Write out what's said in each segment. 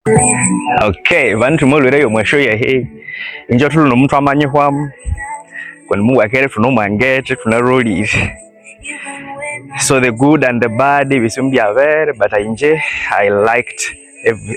Okay, vantu molwere yo mwesho ya he. Injo tulu no mtu amanye hwamu. When mu wakere tuno mangete tuna rolli. So the good and the bad bisumbi avere, but I liked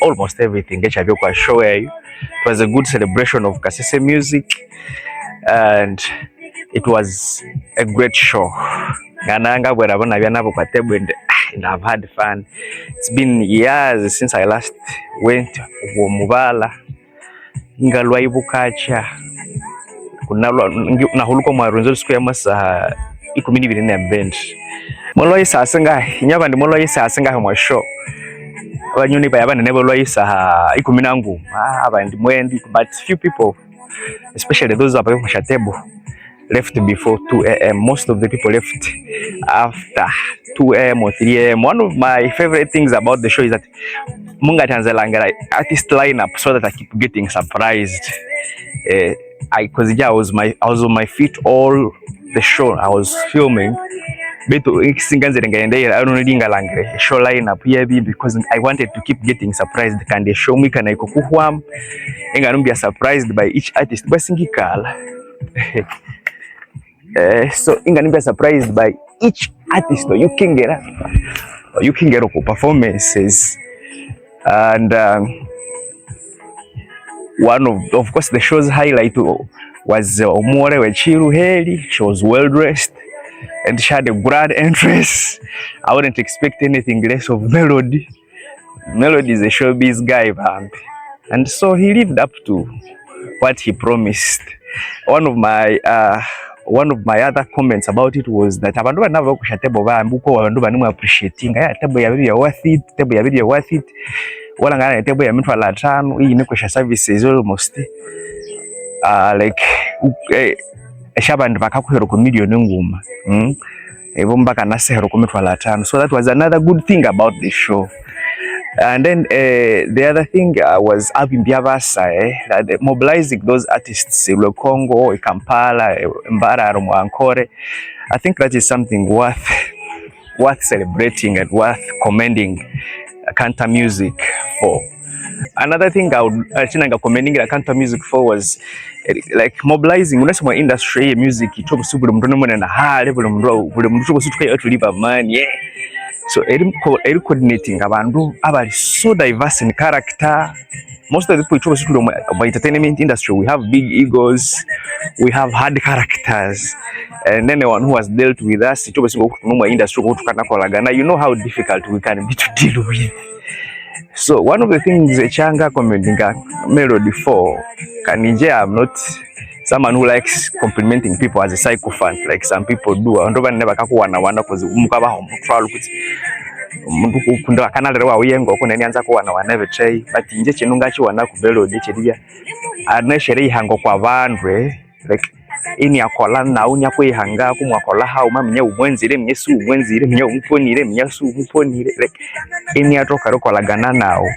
almost everything that I kwa show you. It was a good celebration of Kasese music and it was a great show. Gananga bwera bona bya nabo kwa table and I've had fun. It's been years since I last went Mubala. Ngalwa ibukacha. Kunalwa nahuluko mwarunzo siku ya masaha 12 na band. Molo isa senga nyaba ndi molo isa senga mwa show. Abanyoni bayabana nebo lo isa 10 abandi mwendi, but few people, especially those who are table, left before 2 a.m. Most of the people left after 2 a.m. or 3 a.m. One of my favorite things about the show is that Munga Tanzalanga artist lineup, so that I keep getting surprised. I was on my feet all the show. I was filming. Beto singers ngendaira I don't know show lineup here because I wanted to keep getting surprised. Can they show me kana iko kuhwam enganumbia surprised by each artist basingikala. So inganumbia surprised by each artist you can get performances. And one of course the show's highlight was Omore Wechiru Heli. She was well dressed and she had a broad entrance. I wouldn't expect anything less of Melody. Melody is a showbiz guy, man. And so he lived up to what he promised. One of my other comments about it was that abantu banava kushatebo bambuko abantu banimu appreciating table ya worth it wala ngana table ya mtu ala 5 iyi ni kusha services almost like eshabantu bakakuhero ku million nguma ebo mbaka nasehero ku mtu ala 5. So that was another good thing about the show. And then the other thing was mobilizing those artists in Congo, Kampala, Mbara, Ankore. I think that is something worth celebrating and worth commending Kanta music for. Another thing I would commending Kanta music for was like mobilizing unasema industry ya music itoka subule mtono mwana na hali bule mtu kusutuka yote liba money. So coordinating abantu abari so diverse in character. Most of the people of entertainment industry, we have big egos, we have hard characters, and then the one who has dealt with us, industry, you know how difficult we can be to deal with. So one of the things Changa commenting Melody for, I'm not someone who likes complimenting people as a psychophant like some people do. I don't never wana because mukaba trial mundu kunda kanalewa uyengo ko neni anza ko wana never try, but nje chinunga chi wana ku Melody chiria ana shere ihango kwa bandwe like ini akola na unya ko ihanga ku mwakola ha umamnya umwenzire mnyesu umwenzire mnya umponire mnyasu umponire like ini atoka rokola gana nawo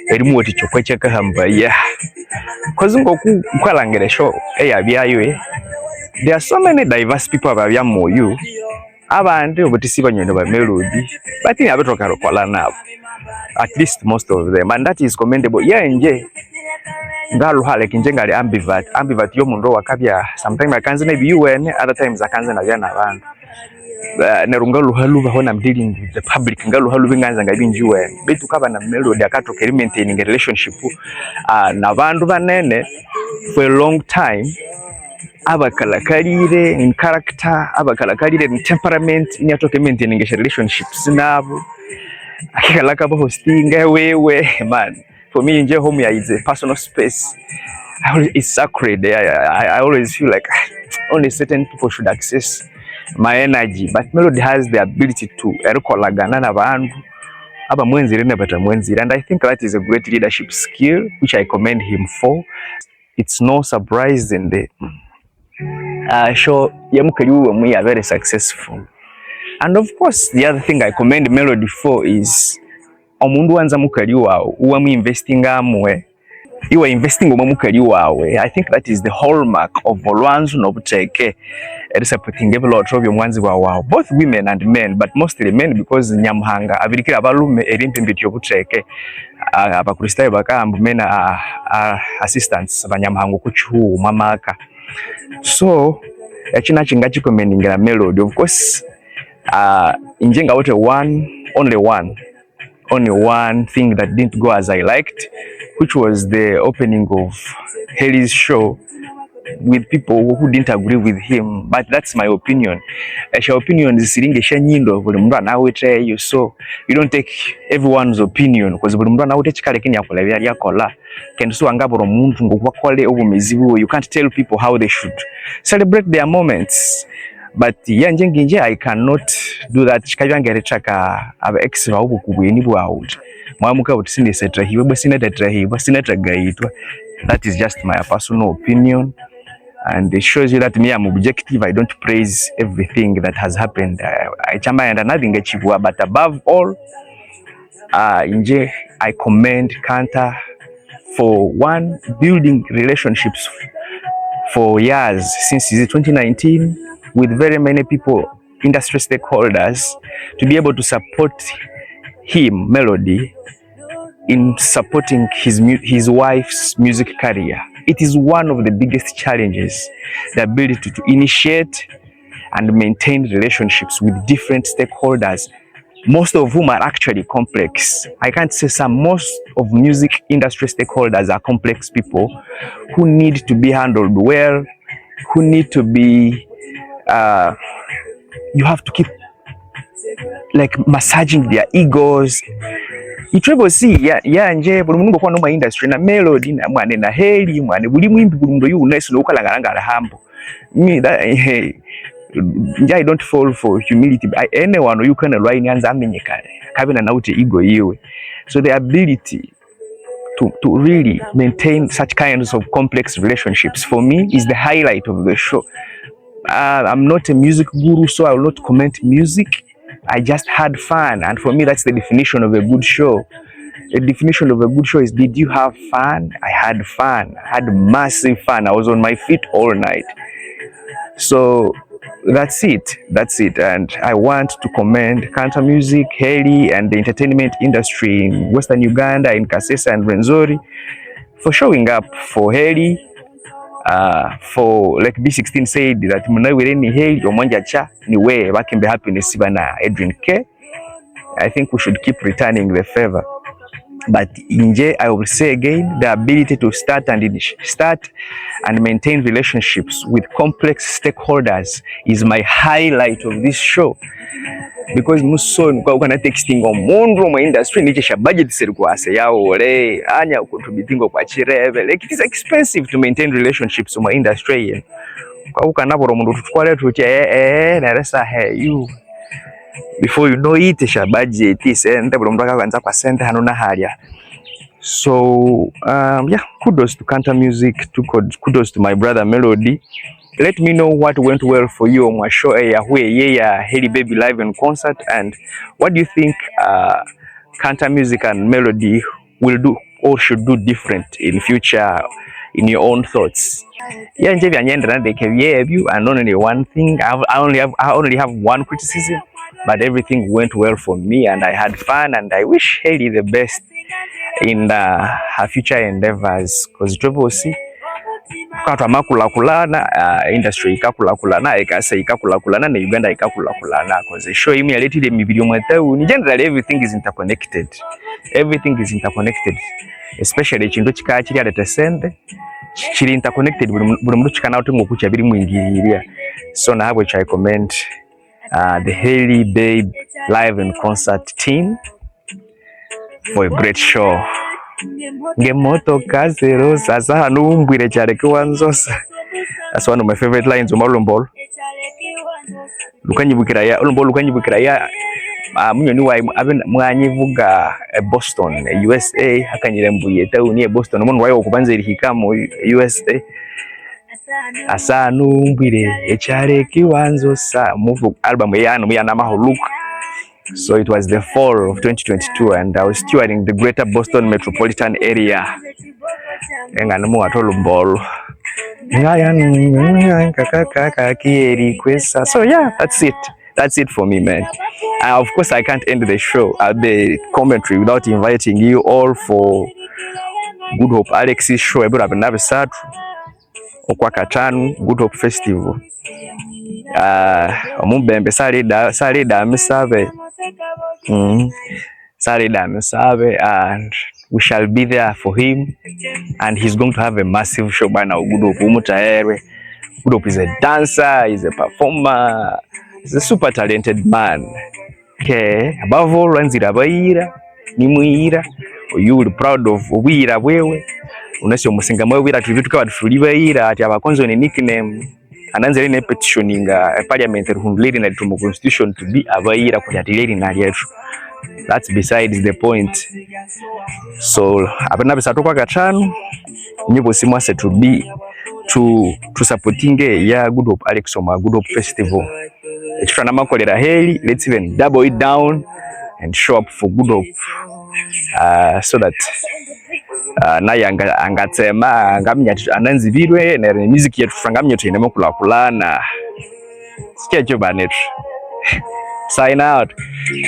erimu woti chokwe cheka hamba yeah. Cause ngoku mkwalangere show eyabyayo there are so many diverse people ababya moyo abandi obutisi banyono ba Melody but ni abetoka rokola nabo at least most of them, and that is commendable. Yeah, nje ngalu hale kinjengali ambivert yo mundo wakabya sometimes akanze na UN, other times akanze na yana abantu nerungalu halu bahona dealing with the public ngalu halu binganza ngabinji UN betu kaba na Melody akatoka maintaining a relationship na bandu banene for a long time. Abakalakalire in character, abakalakalire in temperament, ni atoke maintaining relationships nabo akikalaka ba hosting wewe man. For me, in home is a personal space. It's sacred. I always feel like only certain people should access my energy. But Melody has the ability to erukolagana na bandu aba mwenzire na bata mwenzire, and I think that is a great leadership skill which I commend him for. It's no surprise in the show yamukali we are very successful. And of course, the other thing I commend Melody for is omundu wanza mukali wawo uwa mu investing amwe you are investing omumukali wawe. I think that is the hallmark of olwanzu n'obuteeke supporting every lot of omwanzi wawe, both women and men, but mostly men, because nyamuhanga abirikira abalume erimpimbiti obuteeke abakristaayo bakamba men assistants banyamuhanga okukihuhu mamaka. So ekina kinga kikomeningira melody, of course. Injenga wote only one thing that didn't go as I liked, which was the opening of Heli's show with people who didn't agree with him, but that's my opinion. Your opinion is siringe shanyindo buli mundu anawete you, so you don't take everyone's opinion because buli mundu anawete chikale kenya kola byali yakola kendo so angaboro muntu ngokwakwale obumezibu. You can't tell people how they should celebrate their moments. But njenginje I cannot do that. Chikajangere chaka aba ex bawo kubweni bwawo mwamuka uti sinde setrahiwe bwe sinetetrahiwe sinetagaitwa. That is just my personal opinion, and it shows you that me I'm objective. I don't praise everything that has happened. I chamba and nothing achieved, but above all, I commend Kanta for one, building relationships for years since 2019 with very many people, industry stakeholders, to be able to support him, Melody, in supporting his wife's music career. It is one of the biggest challenges, the ability to initiate and maintain relationships with different stakeholders, most of whom are actually complex. I can't say some, most of music industry stakeholders are complex people who need to be handled well, who need to be, you have to keep like massaging their egos. Itrebo si nje buli mungu kwa noma industry na Melody na mwane na Heli mwane buli mwimbi buli mundu yu nesu no ukalanga hambo. Me that I don't fall for humility. Anyone you can lie nyanza amenyekale kabina na ute ego yiwe. So the ability to really maintain such kinds of complex relationships for me is the highlight of the show. I'm not a music guru, so I will not comment music. I just had fun, and for me that's the definition of a good show. The definition of a good show is, did you have fun? I had fun. I had massive fun. I was on my feet all night. So that's it. And I want to commend Kanta Music, Heli, and the entertainment industry in Western Uganda, in Kasesa and Rwenzori, for showing up for Heli. For like B16 said that munawire ni Heli omwanja cha ni we bakimbe happiness bana Edwin K. I think we should keep returning the favor. But inje, I will say again, the ability to start and maintain relationships with complex stakeholders is my highlight of this show. Because muson kwa ukana texting omundu mu industry nichesha budget serkwase yaole anya ukutubitingo kwa chireve. Like it is expensive to maintain relationships mu industry. Kwa ukana boro mundu tutwale tuche na resa you before you know it sha budget is ende boro mundu akaanza kwa sente hano na halia. So kudos to Kanta Music, kudos to my brother Melody. Let me know what went well for you on my show Heli Baby live in concert, and what do you think Kanta Music and Melody will do or should do different in future, in your own thoughts. And only one thing, I only have one criticism, but everything went well for me and I had fun, and I wish Heli the best in her future endeavors, because Triple kwa makulakulana industry ikakulakulana ekase ikakulakulana na Uganda ikakulakulana, because the show imi aleti de video mweteu ni generally everything is interconnected, especially chinto chika chiri alete sende chiri interconnected buli mundu chikana uti ngokucha biri mwingiriria. So na which I commend the Heli Babe live in concert team for a great show. Ngemoto kazero sasa hanumbwire cyane kiwanzosa. That's one of my favorite lines of Olombolo. Lukanyibukira ya munyoni wa mwanyivuga Boston, USA, hakanyirembuye tauni Boston umuntu wayo kubanza irihika mu USA. Asa numbwire ecyare kiwanzosa mu album yana mahuluka. So it was the fall of 2022, and I was touring the greater Boston metropolitan area. enga nemu watolo mbolo so yeah, that's it for me, man. Of course I can't end the show the commentary without inviting you all for Good Hope Alex's show ebura binabisatu okwa katanu Good Hope Festival. Omubembe salida misabe and we shall be there for him, and he's going to have a massive show by now. Good Hope umutaere. Good Hope is a dancer, he's a performer, he's a super talented man. Okay, above all, wanzira bayira nimwira, you will be proud of wira wewe unasyo musinga mwe wira tubitu kwa tuli bayira ati abakonzo ni nickname ananze line petitioning parliament ruhundliri na tumu constitution to be abayira kwa atileri na yetu. That's besides the point. So abana bisatu kwa gatanu nyibo simwase to be to supporting ya Good Hope Alex Oma Good Hope Festival. Ekitwana makolera Heli, let's even double it down and show up for Good Hope so that naye angatsema ngamnya ananzibirwe na music yetu frangamnya tuinemo kulakulana sikecho banet. Sign out.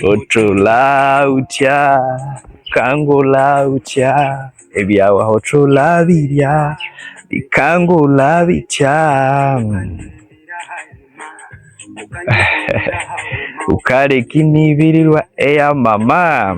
Otulautia kangolautia ebyawa otulabiria ikangolabitia ukale kinibirirwa eya mama.